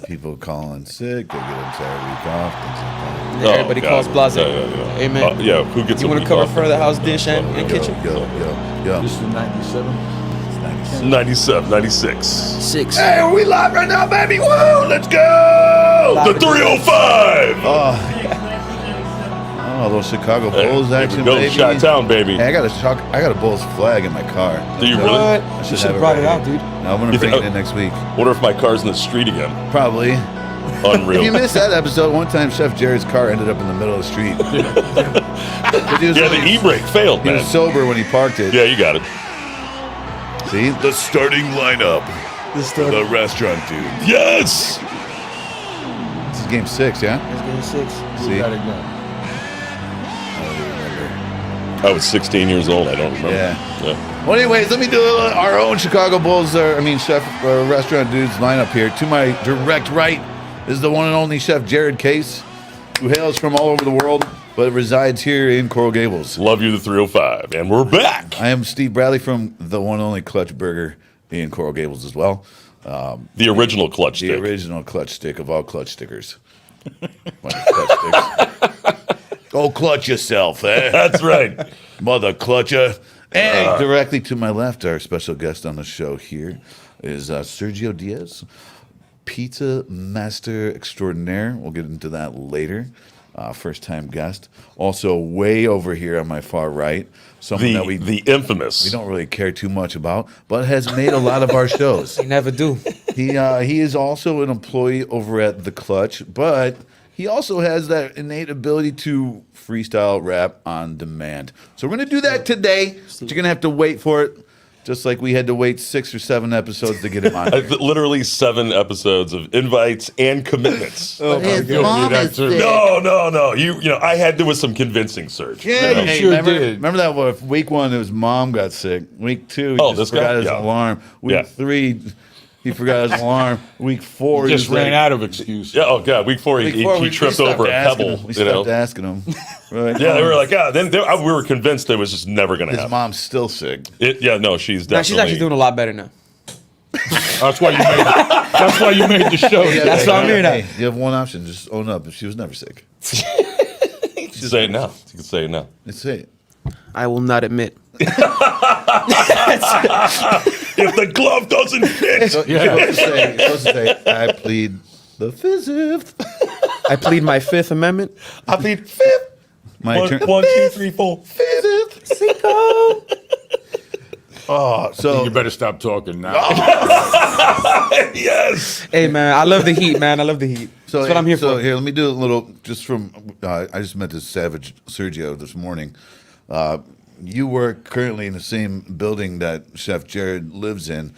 People calling sick, they get an entire week off, things like that. Yeah, everybody calls Blase. Yeah. Amen. Who gets You want to cover further house dish and kitchen? Yo. This is 97. 97, 96. 6. Hey, are we live right now, baby? Woo! Let's go! The 305! Oh, those Chicago Bulls action, Go baby. Chi-Town, baby. Hey, I got a Bulls flag in my car. Do you really? What? I You should have have brought it right out, here. dude. No, I'm gonna bring it in next week. Wonder if my car's in the street again. Probably. Unreal. If you missed that episode, one time Chef Jared's car ended up in the middle of the street. The e-brake failed, He man. was sober when he parked it. Yeah, you got it. See? The starting lineup. The restaurant dude. Yes! This is game 6, yeah? It's game 6. See? Got it done. I was 16 years old. I don't remember. Yeah. Well, anyways, let me do our own Chicago Bulls, Chef Restaurant Dudes lineup here. To my direct right is the one and only Chef Jared Case, who hails from all over the world, but resides here in Coral Gables. Love you, the 305. And we're back. I am Steve Bradley from the one and only Clutch Burger in Coral Gables as well. The original clutch The stick. original clutch stick of all clutch stickers. Clutch sticks. Go clutch yourself, eh? That's right. Mother clutcher. And directly to my left, our special guest on the show here is Sergio Diaz, pizza master extraordinaire. We'll get into that later. First-time guest. Also, way over here on my far right, someone that The infamous. we don't really care too much about, but has made a lot of our shows. You never do. He is also an employee over at The Clutch, but he also has that innate ability to freestyle rap on demand. So we're going to do that today, but you're going to have to wait for it, just like we had to wait 6 or 7 episodes to get him on. Literally 7 episodes of invites and commitments. His mom is sick. No. You know, I had to with some convincing, Serge. Yeah, You know? hey, sure remember, did. remember that week 1, his mom got sick. Week 2, he Oh, just this forgot guy? his Yeah. alarm. Week Yeah. 3, he forgot his alarm. Week 4, Just he was ran like, out of excuses. Yeah, oh god, week 4 Week he 4, we tripped stopped over a asking pebble. him. We You know? stopped asking him. Right? Yeah, they were like, we were convinced it was just never going to his happen. mom's still sick. She's Now, definitely. she's actually doing a lot better now. That's why you made. That's why you made the show. That's what I'm hearing now. Hey, you have one option. Just own up. She was never sick. Say it now. You can say it now. Let's say it. I will not admit. If the glove doesn't fit. You're supposed to say, I plead the fifth. I plead my Fifth Amendment. I plead fifth. My turn. 1, 2, 3, 4. Fifth. Cinco. Oh, so You better stop talking now. Yes. Hey, man, I love the heat, man. I love the heat. so That's what I'm here so for. here, let me do a little. Just from I just met this savage Sergio this morning. You work currently in the same building that Chef Jared lives in.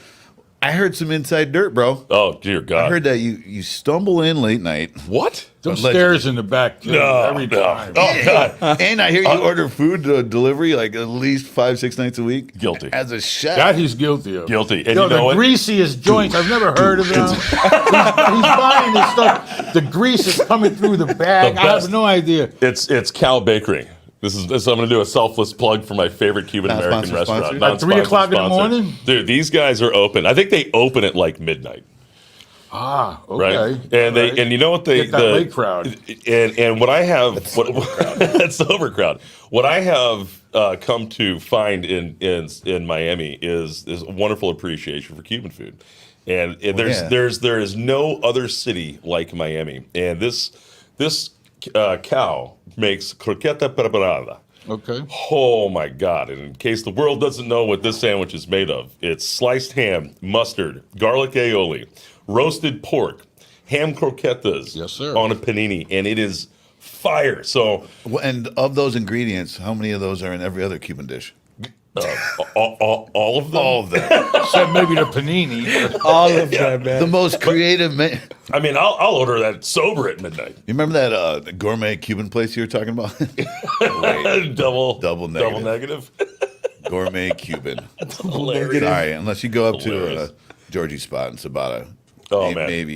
I heard some inside dirt, bro. Oh dear God. I heard that you stumble in late night. What? Them stairs in the back too, every time. Oh God. And I hear you order food delivery like at least 5-6 nights a week. Guilty. As a chef. That he's guilty of. Guilty. And Yo, you know the what? greasiest joints. I've never heard of them. He's buying this stuff. The grease is coming through the bag. The I best. have no idea. It's Cal Bakery. This is I'm going to do a selfless plug for my favorite Cuban American Non-sponsored restaurant. sponsor? At 3 o'clock in the morning? Dude, these guys are open. I think they open at like midnight. Ah, okay. Right, and Right. and you know what they Get that late crowd. and what I have that's the overcrowd. What I have come to find in Miami is a wonderful appreciation for Cuban food, and there is no other city like Miami, and this cow makes croqueta preparada. Okay. Oh my God! And in case the world doesn't know what this sandwich is made of, it's sliced ham, mustard, garlic aioli, roasted pork, ham croquetas Yes, sir. on a panini, and it is fire. So And of those ingredients, how many of those are in every other Cuban dish? all of them. All of them. Except maybe the panini. All of that, man. The most creative. You I mean, I'll order that sober at midnight. remember that gourmet Cuban place you were talking about? Double negative. negative. Gourmet Cuban. Hilarious. Sorry, unless you go up to Hilarious. Georgie's spot in Sabata. Oh, man. Maybe,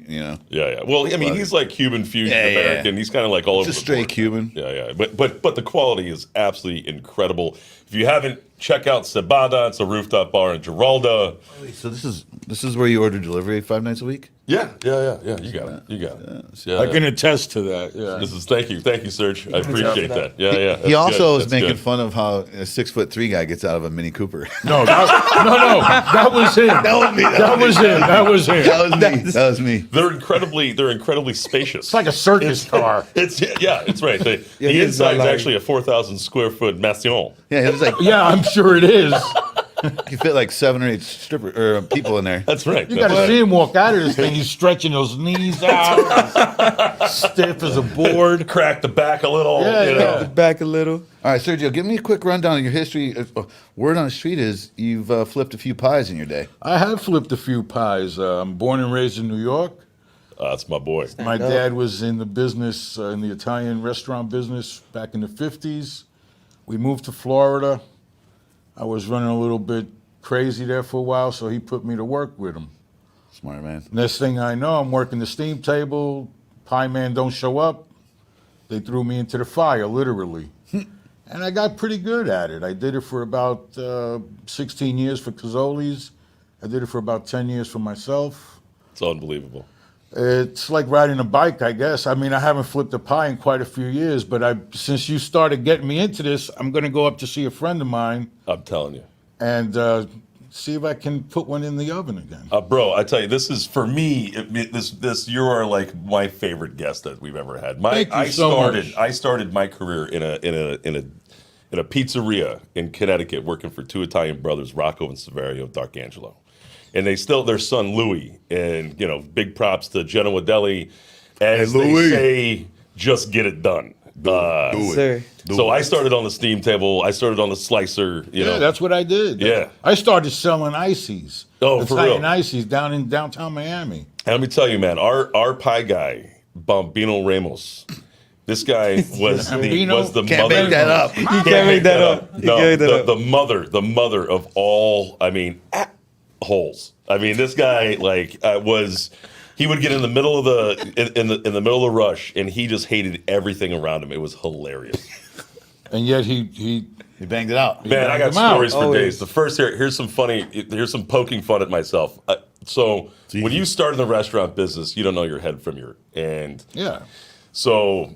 you know. Yeah. Well, I mean, he's like Cuban fusion Yeah, yeah. American. He's kind of like all over Just the straight board. Cuban. Yeah. But the quality is absolutely incredible. If you haven't, check out Cebada. It's a rooftop bar in Giralda. So this is where you order delivery 5 nights a week? Yeah. You got it. Yeah, I can attest to that. Yeah. thank you, Serge. I appreciate that. Yeah. He That's also good. was That's making good. fun of how a 6'3" guy gets out of a Mini Cooper. No, that was him. That was him. That was me. They're incredibly spacious. It's like a circus car. It's right. The his inside is like- actually a 4,000 square foot mansion. Yeah, it was like Yeah, I'm sure it is. you fit like 7 or 8 people in there. That's right. You got to see him walk out of this thing. He's stretching those knees out, stiff as a board. Crack the back a little. Yeah, you know. yeah. Back a little. All right, Sergio, give me a quick rundown of your history. Word on the street is you've flipped a few pies in your day. I have flipped a few pies. I'm born and raised in New York. That's my boy. My dad was in the business, in the Italian restaurant business back in the 50s. We moved to Florida. I was running a little bit crazy there for a while, so he put me to work with him. Smart man. Next thing I know, I'm working the steam table. Pie man don't show up. They threw me into the fire, literally. And I got pretty good at it. I did it for about 16 years for Cazzoli's. I did it for about 10 years for myself. It's unbelievable. It's like riding a bike, I guess. I mean, I haven't flipped a pie in quite a few years, but since you started getting me into this, I'm going to go up to see a friend of mine I'm telling you. and see if I can put one in the oven again. Bro, I tell you, this is for me. You are like my favorite guest that we've ever had. Thank you so much. I started my career in a pizzeria in Connecticut, working for two Italian brothers, Rocco and Saverio D'Arcangelo, and their son Louis. And big props to Genoa Deli, as they Louis. say, just get it done. Do it. Sir. So I started on the steam table. I started on the slicer. You know, That's what I did. Yeah. I started selling ices. Oh, for Italian real? ices down in downtown Miami. And let me tell you, man, our pie guy, Bambino Ramos, this guy was the Can't mother. make that up. You can't make that up. You No, can't make that up. the mother of all. Holes. I mean, this guy was. He would get in the middle of in the middle of the rush, and he just hated everything around him. It was hilarious. And yet he You banged it out. Man, I got them out. stories for Always. days. The first here's some poking fun at myself. So when you start in the restaurant business, you don't know your head from your and yeah. so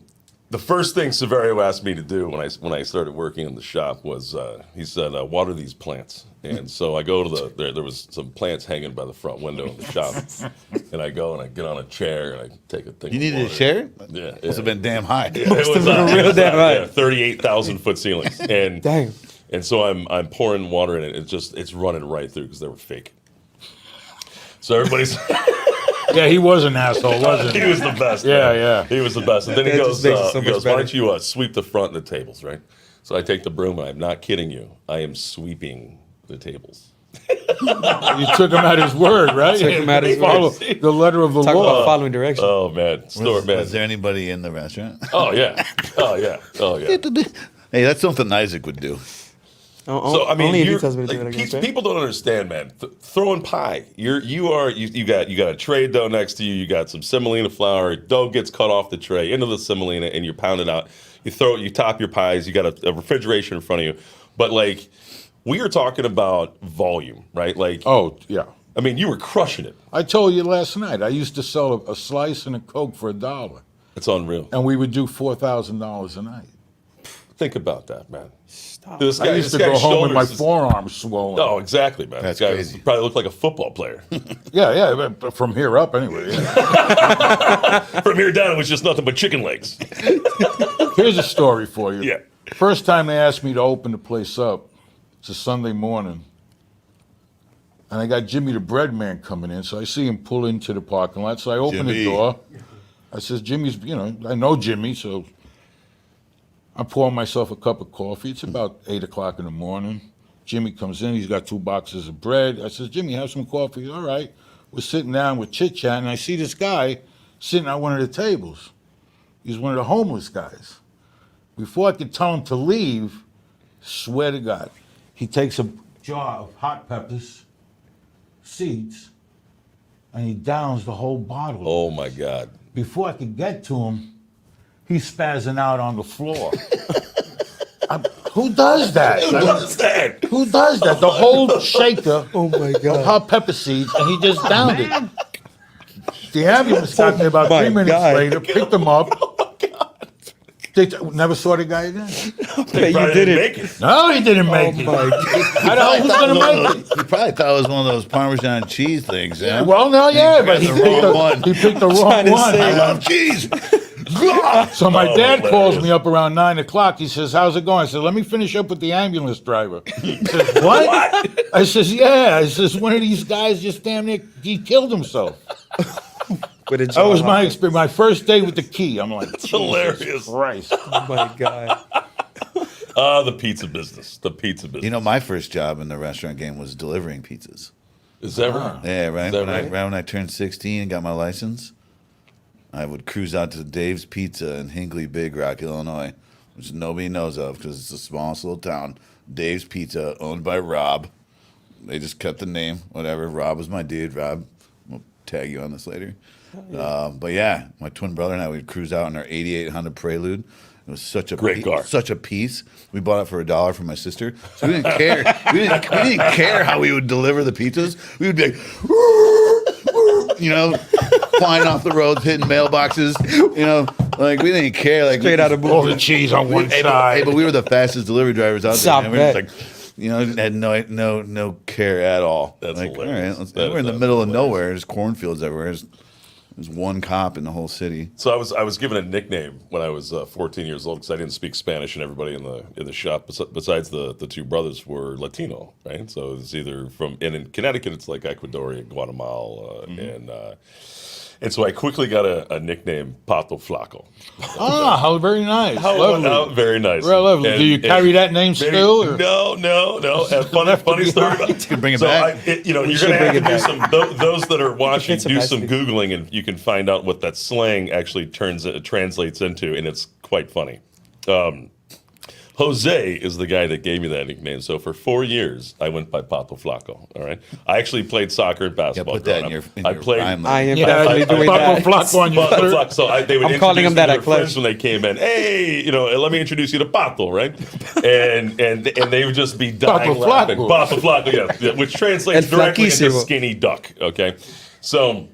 the first thing Saverio asked me to do when I started working in the shop was he said, water these plants. And so I go to there was some plants hanging by the front window of the shop, and I go and I get on a chair and I take a thing. You of needed a water. chair? Yeah, Must have been damn high. It was have been real damn high. 38,000 foot ceilings, and Dang. and so I'm pouring water in it. It's running right through because they were fake. So everybody's Yeah, he was an asshole, wasn't he he? was the best. Yeah, man. yeah. He was the best. And then he That goes, just makes it so he much goes, why better. don't you sweep the front of the tables, right? So I take the broom. I'm not kidding you. I am sweeping the tables. You took him at his word, right? Took him at his Follow word. the letter of the Talk law. about following direction. Oh man, Was there anybody in the restaurant? Oh yeah. Hey, that's something Isaac would do. So I mean, only if he you're- tells me to do it like, again. pe- right? people don't understand, man. Throwing pie, you got a tray of dough next to you. You got some semolina flour. Dough gets cut off the tray into the semolina, and you pound it out. You top your pies. You got a refrigeration in front of you. But we are talking about volume, right? Oh, yeah. I mean, you were crushing it. I told you last night, I used to sell a slice and a Coke for $1. It's unreal. And we would do $4,000 a night. Think about that, man. Stop. This I used to this go guy's home with my shoulders is- forearms swollen. Oh, exactly, man. That's this guy crazy. probably looked like a football player. Yeah, but from here up anyway. Yeah. From here down, it was just nothing but chicken legs. Here's a story for you. Yeah. First time they asked me to open the place up, it's a Sunday morning. And I got Jimmy the bread man coming in, so I see him pull into the parking lot. So I open Jimmy. the door. I says, Jimmy's, I know Jimmy, so I pour myself a cup of coffee. It's about 8 o'clock in the morning. Jimmy comes in, he's got 2 boxes of bread. I says, Jimmy, have some coffee. All right. We're sitting down with chit-chat, and I see this guy sitting at one of the tables. He's one of the homeless guys. Before I could tell him to leave, swear to God, he takes a jar of hot peppers, seeds, and he downs the whole bottle. Oh my God. Before I could get to him, he's spazzing out on the floor. Who does that? Who does that? The whole shaker Oh my of God. hot pepper seeds, and he just downed it. The ambulance got there about my 3 minutes God. later, picked him up. They never saw the guy again. But you did it. Make it. No, he didn't make it. I don't know who's going to make it. You probably thought it was one of those Parmesan cheese things, yeah? Well, no, yeah, but he the picked wrong the, one. he picked the wrong Trying to one. say- I love cheese. So my Oh, dad calls hilarious. me up around 9 o'clock. He says, "How's it going?" I said, "Let me finish up with the ambulance driver." He says, "What?" I says, "Yeah." I says, "One of these guys just damn near he killed himself." With a That was jaw. my experience. My first day with the key. I'm like, Jesus hilarious. Christ. Oh my God. The pizza business. The pizza business. You know, my first job in the restaurant game was delivering pizzas. Is that right? Yeah, right. Is that Right right? when I turned 16 and got my license, I would cruise out to Dave's Pizza in Hinckley, Big Rock, Illinois, which nobody knows of because it's the smallest little town. Dave's Pizza, owned by Rob. They just kept the name, whatever. Rob was my dude. Rob, we'll tag you on this later. But yeah, my twin brother and I would cruise out in our 88 Honda Prelude. It was such a Great car. such a piece. We bought it for $1 for my sister, so we didn't care. we didn't care how we would deliver the pizzas. We would be like, you know, flying off the roads, hitting mailboxes. You know, like we didn't care. Like Straight out of All the movie. cheese on one Hey, side. but we were the fastest delivery drivers out there. Stop Man. We were that. just like, you know, had no care at all. That's like, all hilarious. right, let's, That we're in is the middle of hilarious. nowhere. There's cornfields everywhere. There's one cop in the whole city. So I was given a nickname when I was 14 years old because I didn't speak Spanish, and everybody in the shop besides the two brothers were Latino, right? So it's either from in Connecticut it's like Ecuadorian, Guatemala, and so I quickly got a nickname, Pato Flaco. Ah, how very nice. Lovely. Very nice. Real lovely. Do you carry that name very- still? Or? No. And funny story. bring it so back. You're going to should have to bring do it some. Those that are watching, It's a do some nice googling, and you can find out what that slang actually translates into, and it's quite funny. Jose is the guy that gave me that nickname. So for 4 years, I went by Pato Flaco. All right. I actually played soccer and Yeah, basketball. put that in growing your, up. in I your played. rhyme. I am Yeah, definitely doing Paco that. Flaco on your Pato shirt. Flaco. So they would I'm calling him introduce me that to at their clubs. friends when they came in. Hey, let me introduce you to Pato, right? And they would just be dying Pato laughing. Flaco. Pato Flaco, yeah, which translates El directly into flaquísimo. skinny duck. Okay, so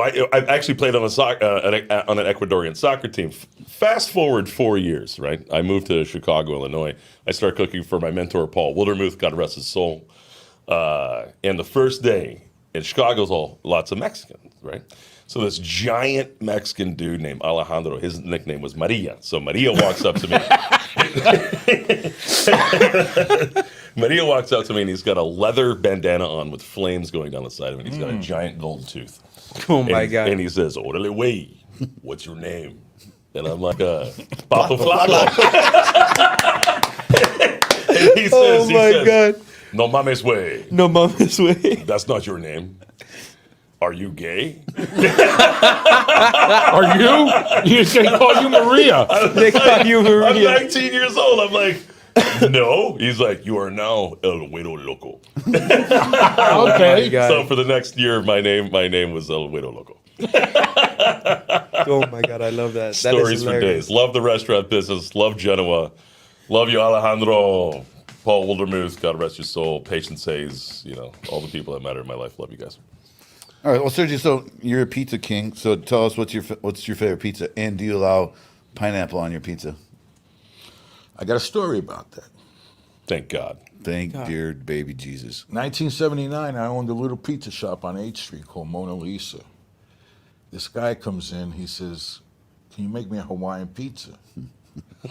I actually played on on an Ecuadorian soccer team. Fast forward 4 years, right? I moved to Chicago, Illinois. I started cooking for my mentor, Paul Wildermuth, God rest his soul. And the first day in Chicago's lots of Mexicans, right? So this giant Mexican dude named Alejandro, his nickname was Maria. So Maria walks up to me. Maria walks up to me and he's got a leather bandana on with flames going down the side of it. He's got a giant gold tooth. Oh my and, God. And he says, "Orale, way, what's your name?" And I'm like, Pato Flaco. And he Oh says, my God. "No mames, way. No mama's way. That's not your name. Are you gay?" Are you? They call you Maria. They call you I'm Maria. 19 years old. I'm like, "No." He's like, "You are now El Güero Loco." Okay. God. So for the next year, my name was El Güero Loco. Oh my God, I love that. That Stories is for hilarious. days. Love the restaurant business. Love Genoa. Love you, Alejandro. Paul Wildermuth, God rest your soul. Patience Hayes, all the people that matter in my life. Love you guys. All right, well, Sergio, so you're a pizza king. So tell us what's your favorite pizza, and do you allow pineapple on your pizza? I got a story about that. Thank God. Thank dear baby Jesus. 1979, I owned a little pizza shop on 8th Street called Mona Lisa. This guy comes in, he says, "Can you make me a Hawaiian pizza?"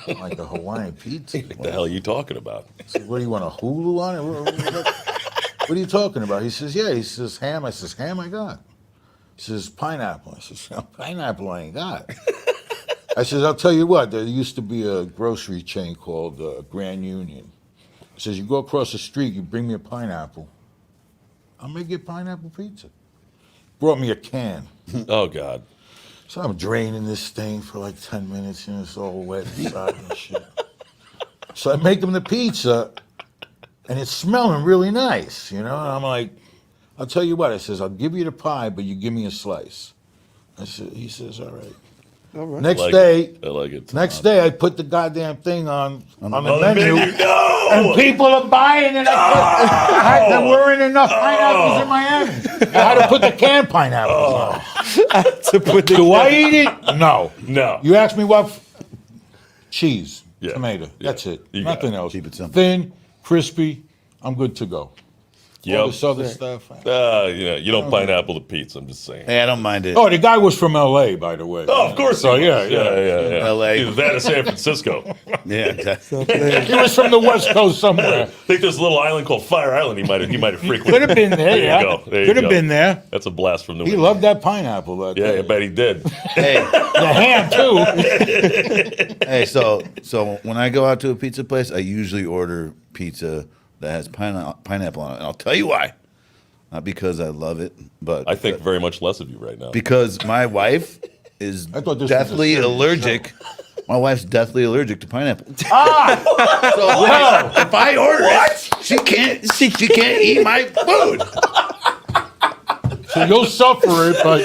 I'm like, "A Hawaiian pizza? What the hell are you talking about? I said, "What do you want, a Hulu on it? What are you talking about?" He says, "Yeah." He says, "Ham." I says, "Ham I got." He says, "Pineapple." I says, "Pineapple I ain't got." I says, "I'll tell you what, there used to be a grocery chain called Grand Union." He says, "You go across the street, you bring me a pineapple, I'll make you a pineapple pizza." Brought me a can. Oh, God. So I'm draining this thing for like 10 minutes, and it's all wet inside and shit. So I make him the pizza, and it's smelling really nice, And I'm like, "I'll tell you what," I says, "I'll give you the pie, but you give me a slice." He says, "All right." All right. Next Like day, it. I like it. next day, I put the goddamn thing on the Oh, menu. No! And people are buying it. There weren't enough pineapples in Miami. I had to put the canned pineapples on. Do I eat it? No. No. You ask me what? Cheese, Yeah. tomato. Yeah. That's it. You got Nothing it. else. Keep it simple. Thin, crispy. I'm good to go. All Yep. this other stuff. You don't pineapple the pizza. I'm just saying. Hey, I don't mind it. Oh, the guy was from L.A., by the way. Oh, of course. So he yeah, was. yeah. LA. Either that or San Francisco. Yeah, exactly. He was from the West Coast somewhere. I think there's a little island called Fire Island. He might have frequented. Could have been there. There you Yeah, go. There you could have go. been there. That's a blast from New He England. loved that pineapple. That Yeah, day. I bet he did. Hey, The ham too. hey. So when I go out to a pizza place, I usually order pizza that has pineapple on it, and I'll tell you why. Not because I love it, but I think very much less of you right now. because my wife is I thought this was deathly a serious allergic. My wife's deathly allergic to pineapple. So Wow. if I order it, she can't eat my food. So you'll suffer it, but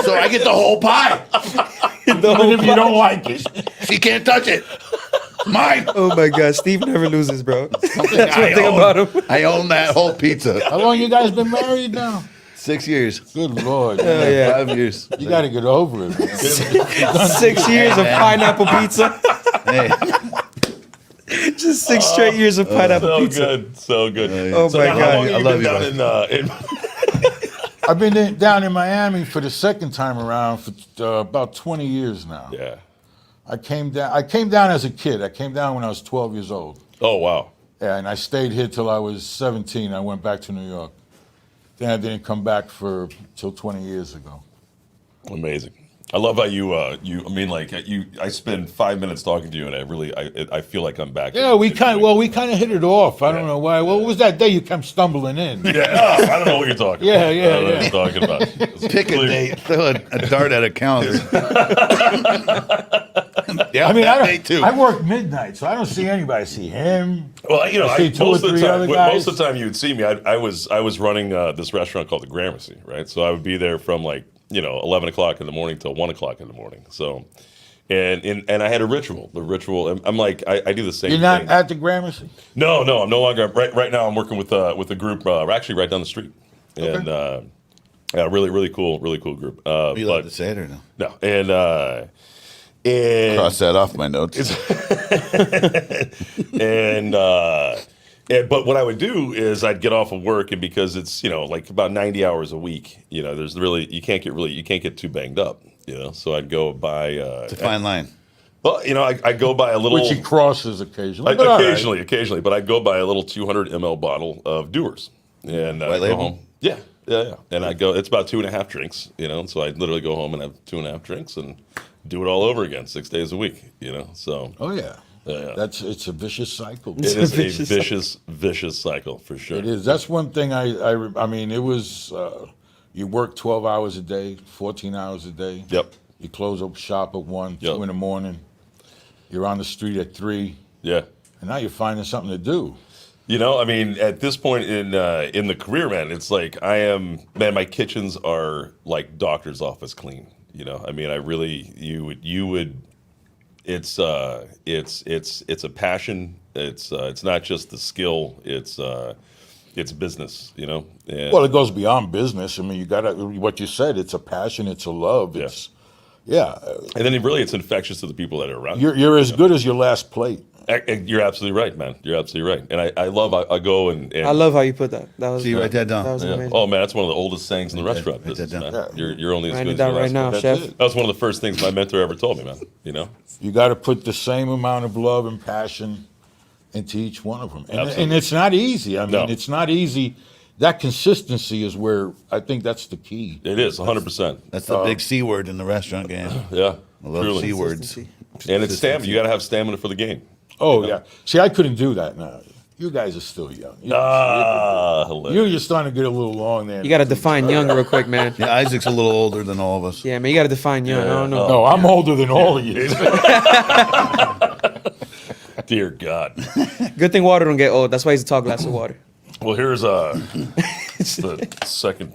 So I get the whole pie. even if you don't like it. She can't touch it. Mine. Oh my God, Steve never loses, bro. That's one I thing own. about him. I own that whole pizza. How long you guys been married now? 6 years. Good Lord. yeah. 5 years. You got to get over it, man. 6 years of pineapple pizza. Hey, Just 6 straight years of pineapple So pizza. good, so good. Oh So my now, God. how long I have you love been you, down in I've been down in Miami for the second time around for about 20 years now. Yeah. I came down as a kid. I came down when I was 12 years old. Oh wow. Yeah, and I stayed here till I was 17. I went back to New York. Then I didn't come back till 20 years ago. Amazing. I love how I spend 5 minutes talking to you, and I feel like I'm back. Yeah, we kind of hit it off. I don't know why. What was that day you come stumbling in? Yeah, I don't know what you're talking Yeah, about. yeah, I don't know yeah. what you're talking about. It's pick a clear. date. Throw a dart at a calendar. Yeah, I mean, that day too. I work midnight, so I don't see anybody. I see him. Well, I see two or most of the three time, other guys. most of the time you would see me. I was running this restaurant called the Gramercy, right? So I would be there from 11 o'clock in the morning till 1 o'clock in the morning. So, and I had a ritual. The ritual. I'm like I do the same. You're not thing. at the Gramercy? No, I'm no longer. Right now, I'm working with a group. Actually, right down the street, and yeah, really cool group. You allowed to say it or no? No, and Cross that off my notes. But what I would do is I'd get off of work, and because it's like about 90 hours a week, there's really you can't get too banged up, So I'd go buy. It's a fine line. Well, I go buy a little. Which he crosses occasionally. but all right. Occasionally, but I go buy a little 200 ml bottle of Dewar's, and White go label? home. Yeah. And I go. It's about 2.5 drinks, So I literally go home and have 2.5 drinks and do it all over again 6 days a week, So Oh yeah. Yeah. It's a vicious cycle. it is a vicious cycle for sure. It is. That's one thing I mean, it was, you work 12 hours a day, 14 hours a day. Yep. You close up shop at 1, Yep. 2 in the morning. You're on the street at 3. Yeah. And now you're finding something to do. I mean, at this point in the career, man, it's like my kitchens are like doctor's office clean. I mean, I really, you would, it's a passion. It's not just the skill. It's business. And, Well, it goes beyond business. I mean, you got to, what you said, it's a passion, it's a love. It's, yeah. and then really, it's infectious to the people that are around. You're as good as your last plate. You're absolutely right, man. You're absolutely right. And I love. I go and I love how you put that. That was. See, write that down. That was Yeah. amazing. Oh man, that's one of the oldest sayings in the restaurant write that business. down. Man. You're only as Writing good it as your down right last now, meal. That's chef. it. That was one of the first things my mentor ever told me, man. You got to put the same amount of love and passion into each one of them. And Absolutely. it's not easy. I mean, No. it's not easy. That consistency is where I think that's the key. It is 100%. That's the big C word in the restaurant game. Yeah, I love truly. C words. Consistency. And it's stamina. You got to have stamina for the game. Oh, yeah. See, I couldn't do that now. You guys are still young. Hilarious. You're starting to get a little long there. You got to define young real quick, man. Yeah, Isaac's a little older than all of us. Yeah, man, you got to define young. I don't know. No, I'm older than all of you. Dear God. Good thing water don't get old. That's why he's a tall glass of water. Well, here's the second.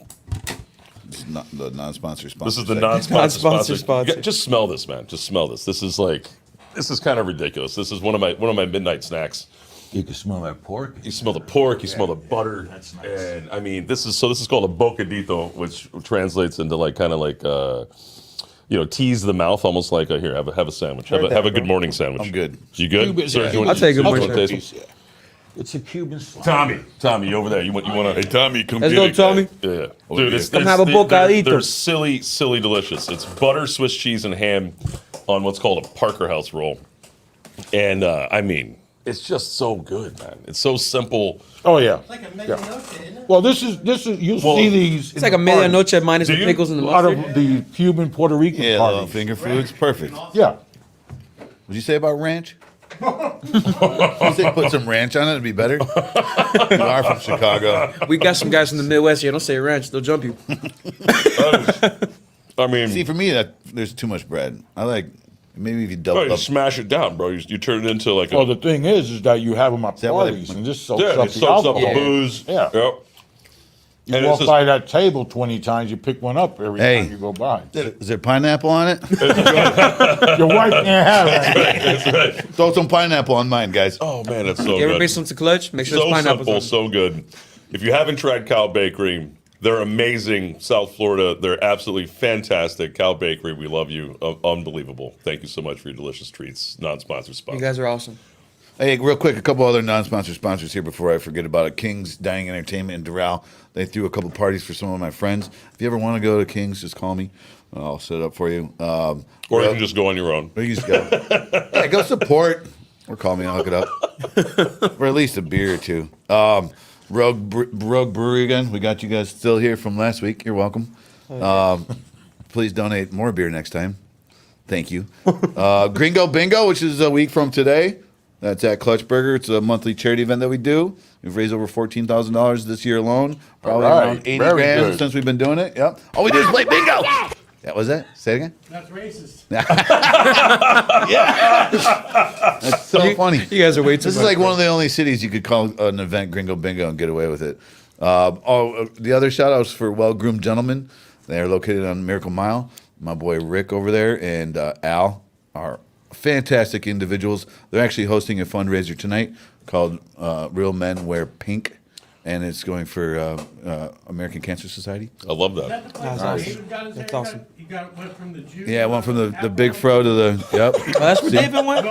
This is not the non-sponsor sponsor. This is the segment. non-sponsor Non-sponsor sponsor. Just smell this, man. Just smell this. This is kind of ridiculous. This is one of my midnight snacks. You can smell that pork. You smell the pork, you smell the butter. That's nice. And I mean, this is called a bocadito, which translates into like kind of like tease the mouth, almost like here, have a sandwich. Have a good morning sandwich. I'm good. You good? Cuban- Sir, yeah. you want- I'll take a good you morning want to sandwich. taste one? It's a Cuban slice. Tommy, you over there? You want to? Hey, Tommy, come Let's get go, it. Tommy. Yeah, Oh, dude, yeah. Come have a bocadito. They're silly delicious. It's butter, Swiss cheese, and ham on what's called a Parker House roll, and I mean, it's just so good, man. It's so simple. Oh yeah. Like a medianoche, isn't it? Well, this is you see these. It's like a medianoche minus Do the you? pickles and the out mustard. of the Cuban Puerto Rican Yeah, little parties. finger foods, perfect. Yeah. What'd you say about ranch? You say put some ranch on it, it'd be better. You are from Chicago. We got some guys from the Midwest here. Don't say ranch, they'll jump you. I mean, See, for me, there's too much bread. I like maybe if you oh, double you up. smash it down, bro. You turn it into like a Well, the thing is that you have them at that why they- parties, and this soaks yeah, up it the soaks up alcohol. the booze. Yeah. Yep. You And walk it's just- by that table 20 times, you pick one up every Hey. time you go by. Is there pineapple on it? Your wife can't have it. That's right. Throw some pineapple on mine, guys. Oh man, that's so You ever good. bring some to clutch? Make sure So there's pineapples simple, on it. so good. If you haven't tried Cow Bakery, they're amazing. South Florida, they're absolutely fantastic. Cow Bakery, we love you. Unbelievable. Thank you so much for your delicious treats. Non-sponsored You sponsor. guys are awesome. Hey, real quick, a couple other non-sponsor sponsors here before I forget about it. King's Dining Entertainment in Doral. They threw a couple parties for some of my friends. If you ever want to go to King's, just call me. I'll set it up for you. Or you can just go on your own. Or you just go. Yeah, go support. Or call me, I'll hook it up. Or at least a beer or two. Rogue Brewery again. We got you guys still here from last week. You're welcome. Please donate more beer next time. Thank you. Gringo Bingo, which is a week from today. That's at Clutch Burger. It's a monthly charity event that we do. We've raised over $14,000 this year alone. Probably All right. around 80 Very grand good. since we've been doing it. Yep. All we do is play bingo. Yeah, was that? Say it again. That's racist. That's so funny. You guys are way too This is much, like bro. one of the only cities you could call an event Gringo Bingo and get away with it. The other shout outs for Well Groomed Gentlemen. They are located on Miracle Mile. My boy Rick over there and Al are fantastic individuals. They're actually hosting a fundraiser tonight called Real Men Wear Pink, and it's going for American Cancer Society. I love Is that. that the place That's where awesome. David got his That's haircut? awesome. He went from the Jew. Yeah, one from the big fro to the yep. Oh, that's where David went?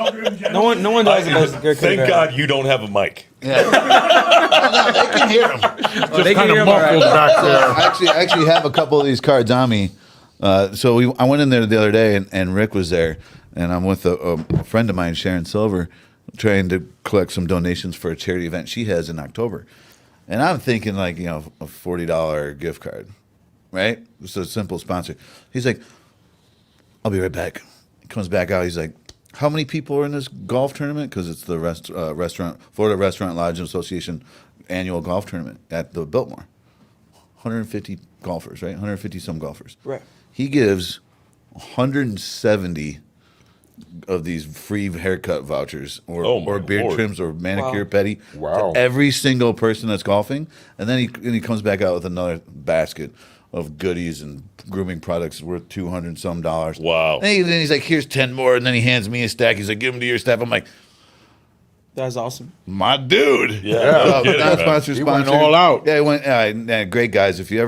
No one does the best haircut Thank ever. God you don't have a mic. Yeah. No, they can hear him. Oh, they Kind can hear of him all right. muffled back there. I actually have a couple of these cards on me. I went in there the other day, and Rick was there, and I'm with a friend of mine, Sharon Silver, trying to collect some donations for a charity event she has in October. And I'm thinking a $40 gift card, right? It's a simple sponsor. He's like, I'll be right back. He comes back out. He's like, how many people are in this golf tournament? Because it's the Florida Restaurant Lodge Association annual golf tournament at the Biltmore. 150 golfers, right? 150 some golfers. Right. He gives 170 of these free haircut vouchers Oh, my or beard Lord. trims or manicure, Wow. pedi Wow. to every single person that's golfing. And then he comes back out with another basket of goodies and grooming products worth $200 some dollars. Wow. And then he's like, here's 10 more. And then he hands me a stack. He's like, give them to your staff. I'm like, That's awesome. my dude. Yeah. So, Get it, man. non-sponsor, He went sponsor. all out. Yeah, he went. Great guys. If you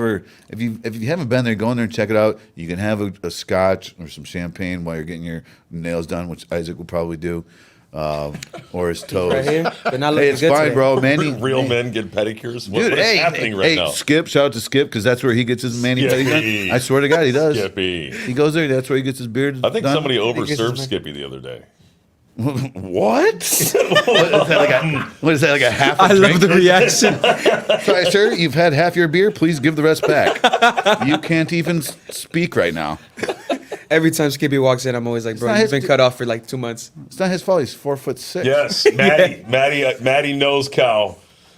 haven't been there, go in there and check it out. You can have a scotch or some champagne while you're getting your nails done, which Isaac will probably do, or his toes. Right here. They're not Hey, looking it's good fine, today. bro. Manny, Real men get pedicures. What Dude, is hey, happening right hey, now? Skip, shout out to Skip because that's where he gets his mani Skippy. pedicure done. I swear to God, he does. Skippy. He goes there. That's where he gets his beard. I think done. somebody gets overserved his- Skippy the other day. What? what is that like a half? A I drink? love the reaction. Sorry, sir. You've had half your beer. Please give the rest back. You can't even speak right now. Every time Skippy walks in, I'm always like, bro, not you've his- been cut off for like 2 months. It's not his fault. He's 4'6". Yes, Maddie knows cow.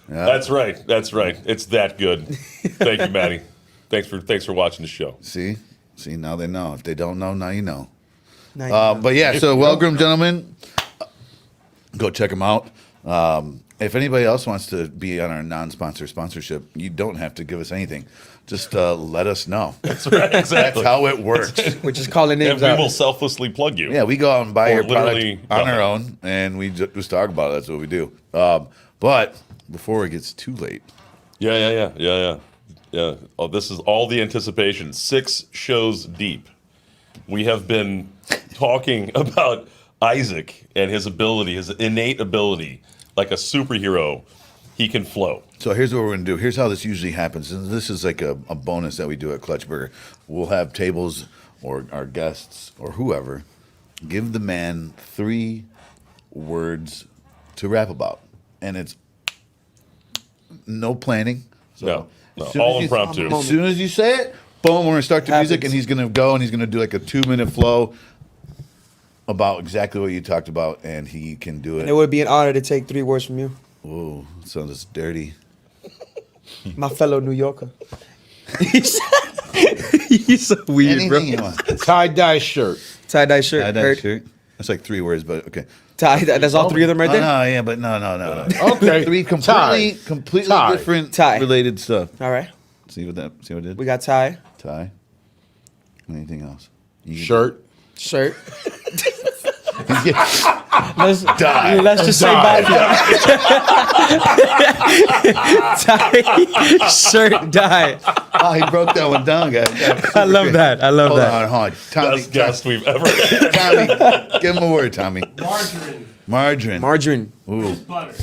That's right. That's right. It's that good. Thank you, Maddie. Thanks for watching the show. See, now they know. If they don't know, now you know. Nice. But yeah, so well groomed gentlemen, go check them out. if anybody else wants to be on our non-sponsor sponsorship, you don't have to give us anything. Just let us know. That's right. Exactly. That's how it works. We're just calling And names we out. will selflessly plug you. Yeah, we go out and buy Or your product literally on our nothing. own, and we just talk about it. That's what we do. But before it gets too late, Yeah. Oh, this is all the anticipation. 6 shows deep. We have been talking about Isaac and his ability, his innate ability, like a superhero. He can flow. so here's what we're going to do. Here's how this usually happens. And this is like a bonus that we do at Clutch Burger. We'll have tables or our guests or whoever give the man 3 words to rap about. And it's no planning. So No, as soon all as you- impromptu. As soon as you say it, boom, we're going to start the music, Happens. and he's going to go and he's going to do like a 2-minute flow about exactly what you talked about, and he can do It it. would be an honor to take 3 words from you, Whoa, sounds dirty. my fellow New Yorker. You're so weird, Anything bro. you want. Tie-dye shirt. Tie-dye shirt. Tie-dye Heard? shirt. That's like 3 words, but okay. Tie-dye. That's all 3 of them right Oh, there? no, yeah, but no. Okay. 3 Tie. completely Tie. different Tie. related stuff. All right. See what I did? We got tie, Tie. Anything else? You can- Shirt. shirt. Yeah. Let's just say Die. tie, shirt, die. Oh, he broke that one down, guys. I love that. I love Hold that. on, hold on. Tommy, Best guest we've ever had. Tommy, give him a word, Tommy. Margarine. Margarine. Margarine, Ooh, Butter.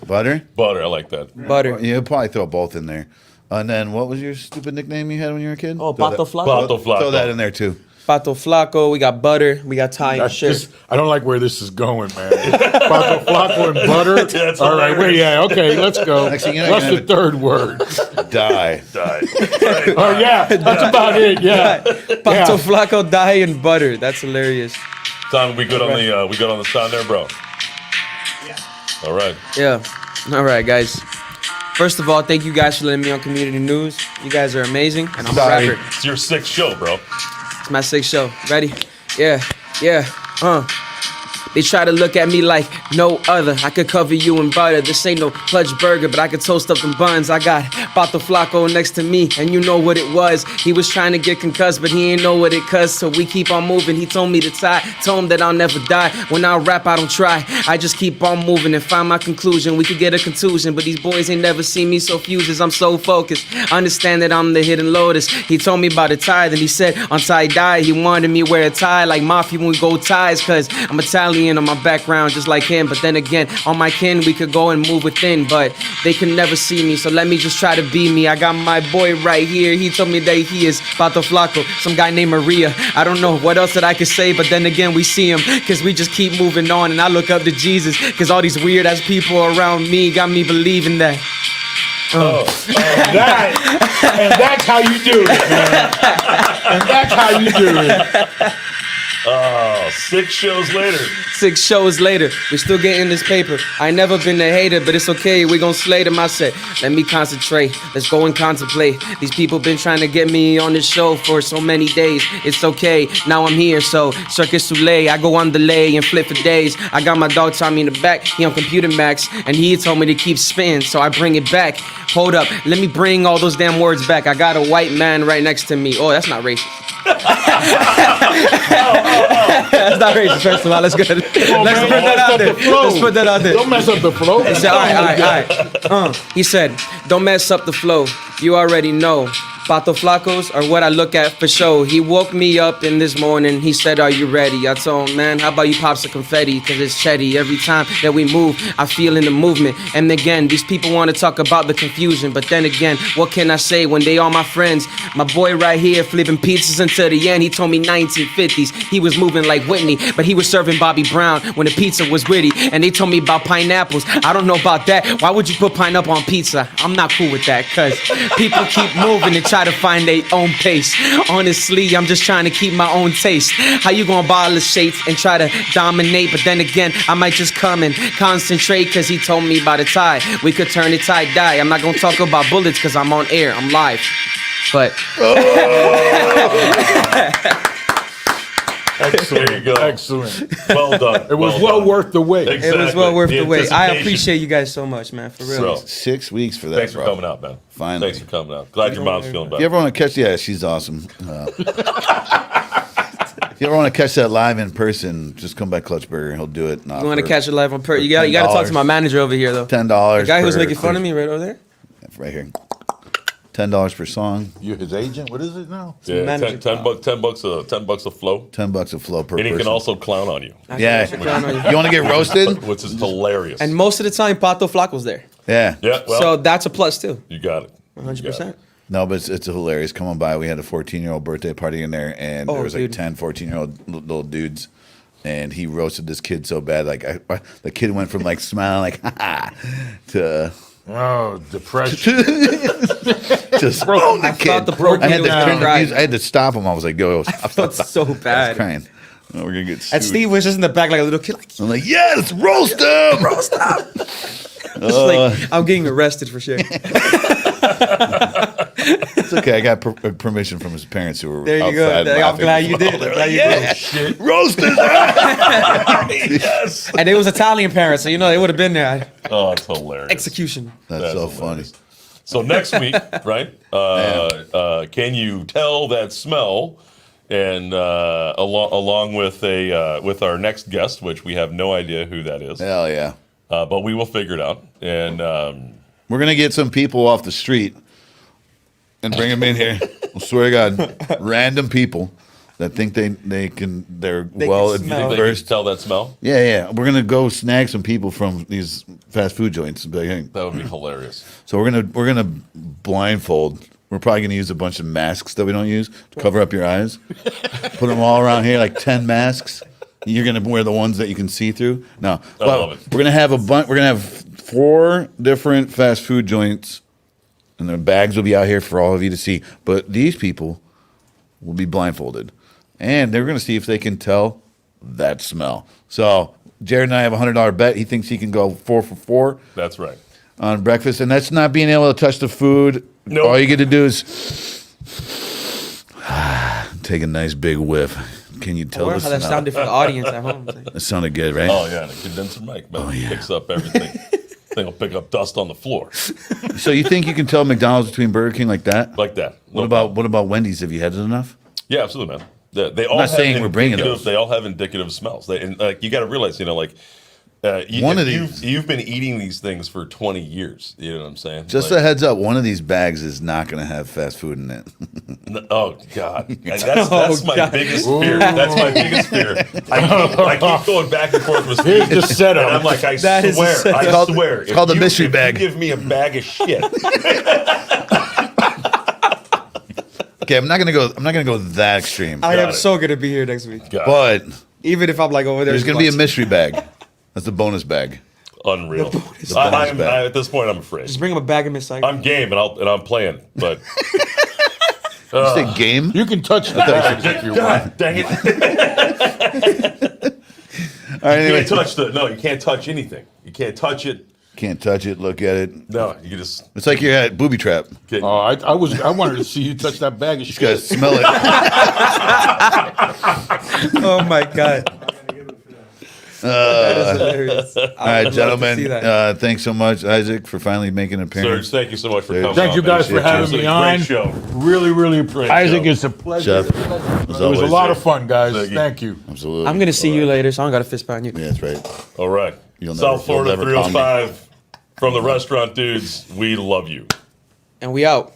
butter. Butter, I like that. butter. You probably throw both in there. And then what was your stupid nickname you had when you were a kid? Oh, Throw Pato that- Flaco. Pato Flaco. Throw that in there too. Pato Flaco. We got butter. We got tie and That's shirt. just, I don't like where this is going, man. Paco Flaco and butter. That's All right, wait, yeah, okay, let's go. Next thing you know, What's you're the gonna- third word? Die. Oh yeah, that's about it. Yeah. Pato Flaco, die and butter. That's hilarious. Tom, we good on the sound there, bro? Yeah. All right. Yeah. All right, guys. First of all, thank you guys for letting me on Community News. You guys are amazing, and I'm Sorry. a rapper. It's your 6th show, bro. It's my 6th show. Ready? Yeah. They try to look at me like no other. I could cover you in butter. This ain't no Clutch Burger, but I could toast up them buns. I got Pato Flaco next to me, and you know what it was. He was trying to get concussed, but he ain't know what it cussed. So we keep on moving. He told me to tie, told him that I'll never die. When I rap, I don't try. I just keep on moving and find my conclusion. We could get a contusion, but these boys ain't never seen me so fuses. I'm so focused. Understand that I'm the hidden lotus. He told me about a tie, then he said on tie-dye, he wanted me wear a tie like Mafia when we go ties, cause I'm Italian on my background just like him. But then again, on my kin, we could go and move within, but they can never see me, so let me just try to be me. I got my boy right here. He told me that he is Pato Flaco, some guy named Maria. I don't know what else that I could say, but then again, we see him, cause we just keep moving on, and I look up to Jesus, cause all these weird ass people around me got me believing that. And that's how you do it, man. And that's how you do it. Oh, 6 shows later. 6 shows later, we still getting this paper. I ain't never been a hater, but it's okay, we gon' slay them. I said, let me concentrate, let's go and contemplate. These people been trying to get me on this show for so many days. It's okay, now I'm here, so Circus Soleil, I go on delay and flip for days. I got my dog Tommy in the back, he on Computer Max, and he told me to keep spinning, so I bring it back. Hold up, let me bring all those damn words back. I got a white man right next to me. Oh, that's not racist. That's not racist, first of all. Let's go. Let's put that out there. Let's put that out there. Don't mess up the flow. He said, all right. He said, don't mess up the flow. You already know. Pato Flacos are what I look at for show. He woke me up in this morning. He said, are you ready? I told him, man, how about you pop some confetti? Cause it's chetty. Every time that we move, I feel in the movement. And again, these people want to talk about the confusion. But then again, what can I say when they all my friends? My boy right here flipping pizzas until the end. He told me 1950s. He was moving like Whitney, but he was serving Bobby Brown when the pizza was witty. And they told me about pineapples. I don't know about that. Why would you put pineapple on pizza? I'm not cool with that, cause people keep moving and try to find their own pace. Honestly, I'm just trying to keep my own taste. How you gonna bottle the shapes and try to dominate? But then again, I might just come and concentrate, cause he told me about a tie. We could turn it tie-dye. I'm not gonna talk about bullets cause I'm on air, I'm live. But Excellent. There you go. Excellent. Well done. It was well worth the wait. Exactly. It was well worth the wait. I anticipation. appreciate you guys so much, man. For real. So, 6 weeks for that. thanks for bro. coming out, man. Finally. Thanks for coming out. Glad your mom's feeling If you better. ever want to catch, yeah, she's awesome. If you ever want to catch that live in person, just come by Clutch Burger. He'll do it. You want to catch it live on you got to talk to my manager over here though. $10. The guy who's making fun of me right over there. Right here. $10 per song. You his agent? What is it now? Yeah, manager. 10 bucks a flow. $10 a flow per And he person. can also clown on you, Yeah. You want to get roasted? which is hilarious. And most of the time, Pato Flaco's there, Yeah. yeah, well, so that's a plus too. you got it. 100%. No, but it's hilarious. Come on by. We had a 14-year-old birthday party in there, and Oh, there was like dude. 10, 14-year-old little dudes. And he roasted this kid so bad. Like, the kid went from like smiling, like, ha ha, to Oh, depression. just roasting the I kid. thought the poor I had kid to was turn gonna the cry. music. I had to stop him. I was like, yo, I felt so I was bad. crying. Oh, we're going to get sued. And Steve was just in the back like a little kid, like, I'm like, yes, roast him. roast up. Like, I'm getting arrested for sure. It's okay. I got permission from his parents who were There you go. outside I'm laughing. glad you did. I'm glad you did. Shit. Roast his ass. Yes. And it was Italian parents, so you know they would have been there. Oh, it's hilarious. Execution. That's so hilarious. funny. So next week, right? Can you tell that smell? And along with with our next guest, which we have no idea who that is, Hell yeah. but we will figure it out. And We're going to get some people off the street and bring them in here. I swear to God, random people that think they're well can smell. you versed. tell that smell? Yeah. We're going to go snag some people from these fast food joints. and be like, hey. That would be hilarious. So we're gonna blindfold. We're probably gonna use a bunch of masks that we don't use to cover up your eyes. Put them all around here, like 10 masks. You're gonna wear the ones that you can see through. No, I love it. we're gonna have We're gonna have 4 different fast food joints, and their bags will be out here for all of you to see. But these people will be blindfolded, and they're gonna see if they can tell that smell. So Jared and I have a $100 bet. He thinks he can go 4 for 4 That's right. on breakfast, and that's not being able to touch the food. Nope. All you get to do is take a nice big whiff. Can you I tell wonder the how that smell? sounded for the audience at home. That sounded good, right? Oh yeah, and a condenser mic, man. yeah. Picks up everything. Thing will pick up dust on the floor So you think you can tell McDonald's between Burger King like that? like that. What about Wendy's? Have you had it enough? Yeah, absolutely, man. They all not have saying we're bringing indicative- those. They all have indicative smells. And like you got to realize, One of these- you've been eating these things for 20 years. You know what I'm saying? Just Like, a heads up, one of these bags is not going to have fast food in it. oh God, that's my God. biggest fear. That's my biggest fear. I keep going back and forth with Here's Steve, the setup. and I'm like, I That is the swear, setup. I It's called- swear. it's called the mystery if bag. You give me a bag of shit. Okay, I'm not gonna go that extreme. I Got am it. so gonna be here next week. God, But Even if I'm like over there. there's just gonna be a watching. mystery bag. That's the bonus bag. unreal. bonus I'm, bag. at this point, I'm afraid. Just bring him a bag of Miss Psycho. I'm game, and I'm playing, but You say game? You can touch the bags if you want. God dang it! All right, You anyway. can't touch you can't touch anything. You can't touch it. Can't touch it. Look at it. No, you can just It's like you're at booby trap. get. Oh, I wanted to see you touch that bag of You gotta shit. smell it. Oh my god. That is hilarious. All right, gentlemen. Thanks so much, Isaac, for finally making an appearance. Serge, thank you so much for Serge. coming. Thank on, you guys man. for having Seriously, me on. Great show. Really, really appreciate Isaac, show. it's a pleasure. Chef, It was a lot of fun, guys. Thank you. Thank you. Absolutely. I'm gonna see you later, so I don't got a fist pound you. Yeah, that's right. All right. You'll South never- Florida you'll never pound me. 305 from the restaurant dudes. We love you. And we out.